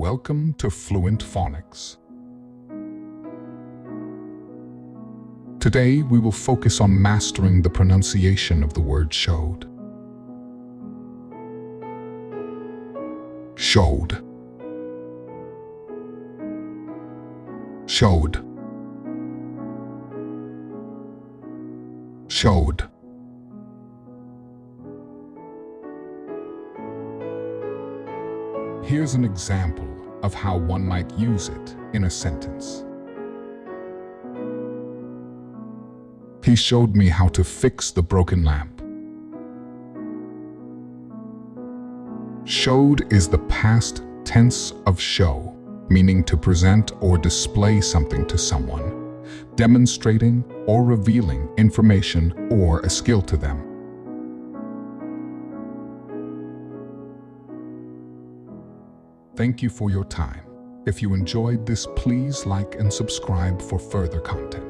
Welcome to Fluent Phonics. Today we will focus on mastering the pronunciation of the word showed. Showed. Showed. Showed. Here's an example of how one might use it in a sentence. He showed me how to fix the broken lamp. Showed is the past tense of show, meaning to present or display something to someone, demonstrating or revealing information or a skill to them. Thank you for your time. If you enjoyed this, please like and subscribe for further content.